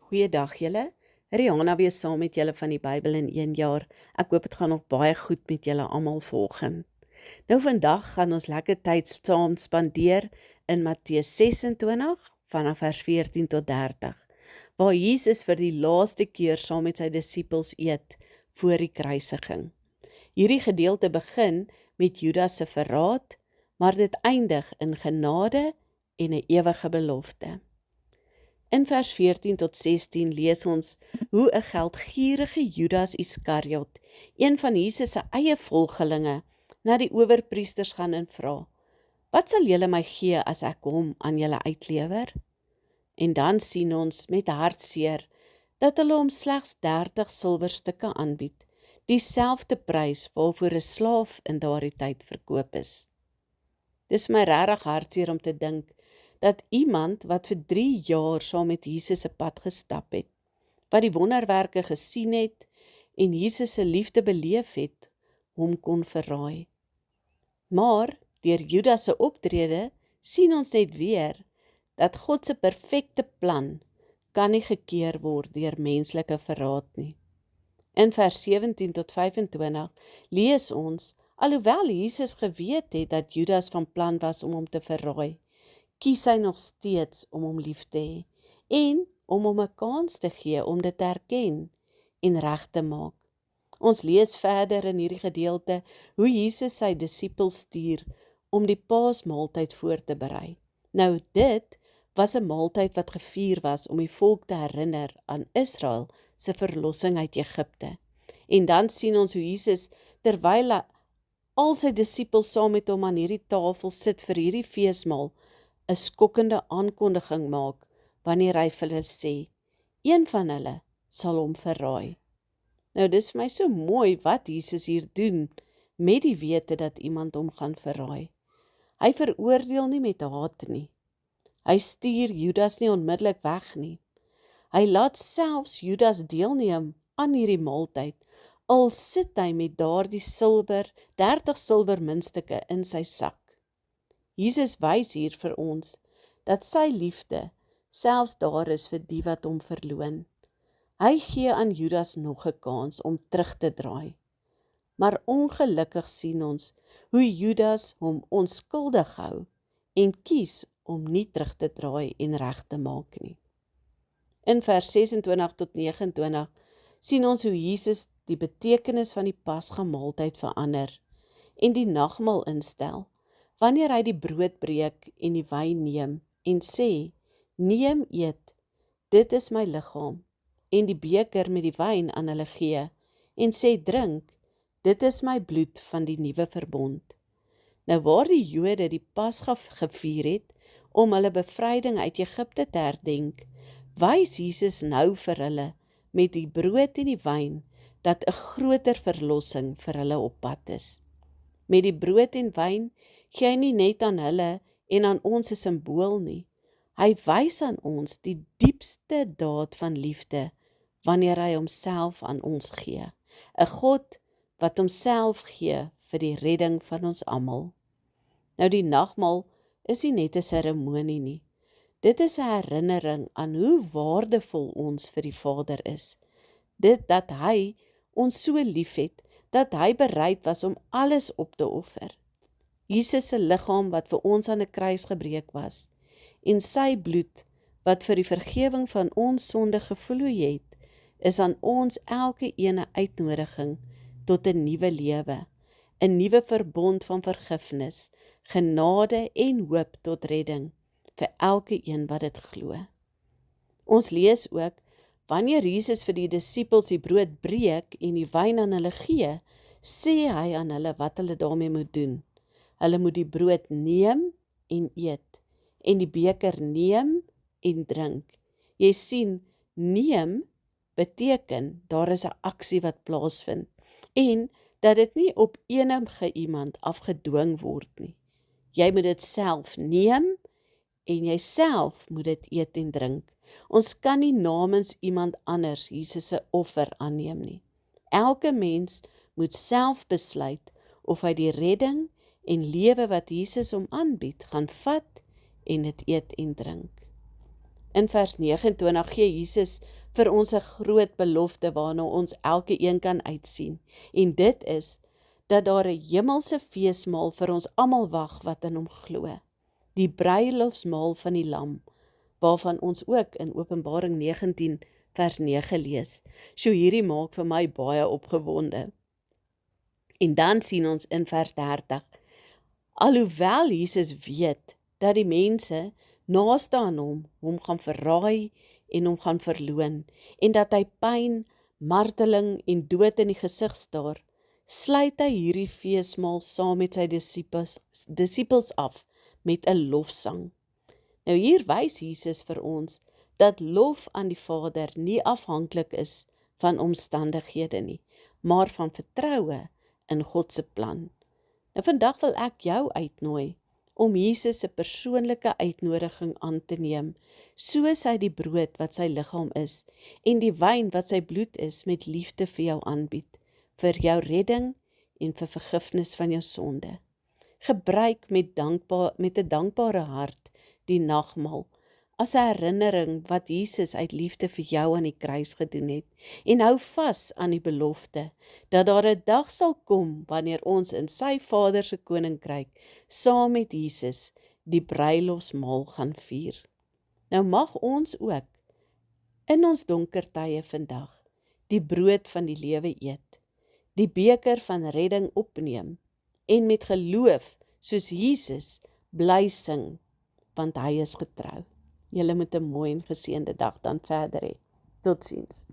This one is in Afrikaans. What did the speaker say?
Goeiedag julle. Rihanna weer saam met julle van die Bybel in 1 jaar. Ek hoop dit gaan nog baie goed met julle almal vanoggend. Nou vandag gaan ons lekker tyd saam spandeer in Matteus 26 vanaf vers 14 tot 30, waar Jesus vir die laaste keer saam met sy disippels eet voor die kruisiging. Hierdie gedeelte begin met Judas se verraad, maar dit eindig in genade en 'n ewige belofte. In vers 14 tot 16 lees ons hoe 'n geldgierige Judas Iskariot, een van Jesus se eie volgelinge, na die owerpriesters gaan en vra: "Wat sal julle my gee as ek hom aan julle uitlewer?" En dan sien ons met hartseer dat hulle hom slegs 30 silwerstukke aanbied, dieselfde prys waarvoor 'n slaaf in daardie tyd verkoop is. Dis my regtig hartseer om te dink dat iemand wat vir 3 jaar saam met Jesus se pad gestap het, wat die wonderwerke gesien het en Jesus se liefde beleef het, hom kon verraai. Maar deur Judas se optrede sien ons net weer dat God se perfekte plan kan nie gekeer word deur menslike verraad nie. In vers 17 tot 25 lees ons, alhoewel Jesus geweet het dat Judas van plan was om hom te verraai, kies hy nog steeds om hom lief te hê en om hom 'n kans te gee om dit te erken en reg te maak. Ons lees verder in hierdie gedeelte hoe Jesus sy disippels stuur om die Paasmaaltyd voor te berei. Nou dit was 'n maaltyd wat gevier was om die volk te herinner aan Israel se verlossing uit Egipte. En dan sien ons hoe Jesus, terwyl al sy disippels saam met hom aan hierdie tafel sit vir hierdie feesmaal, 'n skokkende aankondiging maak wanneer hy vir hulle sê, een van hulle sal hom verraai. Nou dis vir my so mooi wat Jesus hier doen met die wete dat iemand hom gaan verraai. Hy veroordeel nie met haat nie. Hy stuur Judas nie onmiddellik weg nie. Hy laat selfs Judas deelneem aan hierdie maaltyd, al sit hy met daardie 30 silwer muntstukke in sy sak. Jesus wys hier vir ons dat sy liefde selfs daar is vir die wat hom verloon. Hy gee aan Judas nog 'n kans om terug te draai. Maar ongelukkig sien ons hoe Judas hom onskuldig hou en kies om nie terug te draai en reg te maak nie. In vers 26 tot 29 sien ons hoe Jesus die betekenis van die Pasga-maaltyd verander en die nagmaal instel, wanneer hy die brood breek en die wyn neem en sê, "Neem, eet, dit is my liggaam," en die beker met die wyn aan hulle gee en sê, "Drink, dit is my bloed van die nuwe verbond." Nou waar die Jode die Pasga gevier het om hulle bevryding uit Egipte te herdenk, wys Jesus nou vir hulle met die brood en die wyn dat 'n groter verlossing vir hulle op pad is. Met die brood en wyn gee hy nie net aan hulle en aan ons 'n simbool nie. Hy wys aan ons die diepste daad van liefde wanneer hy homself aan ons gee. 'n God wat homself gee vir die redding van ons almal. Nou die nagmaal is nie net 'n seremonie nie. Dit is 'n herinnering aan hoe waardevol ons vir die Vader is. Dit dat hy ons so liefhet, dat hy bereid was om alles op te offer. Jesus se liggaam wat vir ons aan 'n kruis gebreek was, en sy bloed wat vir die vergewing van ons sonde gevloei het, is aan ons elke ene uitnodiging tot 'n nuwe lewe, 'n nuwe verbond van vergifnis, genade en hoop tot redding vir elke een wat dit glo. Ons lees ook, wanneer Jesus vir die disippels die brood breek en die wyn aan hulle gee, sê hy aan hulle wat hulle daarmee moet doen. Hulle moet die brood neem en eet, en die beker neem en drink. Jy sien, neem beteken, daar is 'n aksie wat plaasvind, en dat dit nie op enige iemand afgedwing word nie. Jy moet dit self neem, en jy self moet dit eet en drink. Ons kan nie namens iemand anders Jesus se offer aanneem nie. Elke mens moet self besluit of hy die redding en lewe wat Jesus hom aanbied, gaan vat en dit eet en drink. In vers 29 gee Jesus vir ons 'n groot belofte waarna ons elke een kan uitsien. En dit is dat daar 'n hemelse feesmaal vir ons almal wag wat in hom glo. Die bruilofsmaal van die lam, waarvan ons ook in Openbaring 19 vers 9 lees. So hierdie maak vir my baie opgewonde. En dan sien ons in vers 30, alhoewel Jesus weet dat die mense naaste aan hom gaan verraai en hom gaan verloon, en dat hy pyn, marteling en dood in die gesig staar, sluit hy hierdie feesmaal saam met sy disippels af met 'n lofsang. Nou hier wys Jesus vir ons dat lof aan die Vader nie afhanklik is van omstandighede nie, maar van vertroue in God se plan. Nou vandag wil ek jou uitnooi om Jesus se persoonlike uitnodiging aan te neem, soos hy die brood wat sy liggaam is en die wyn wat sy bloed is met liefde vir jou aanbied, vir jou redding en vir vergifnis van jou sonde. Gebruik met 'n dankbare hart die nagmaal as 'n herinnering wat Jesus uit liefde vir jou aan die kruis gedoen het, en hou vas aan die belofte dat daar 'n dag sal kom wanneer ons in sy Vader se koninkryk saam met Jesus die bruilofsmaal gaan vier. Nou mag ons ook in ons donker tye vandag die brood van die lewe eet, die beker van redding opneem en met geloof soos Jesus bly sing, want hy is getrou. Julle moet 'n mooi en geseënde dag dan verder hê. Totsiens.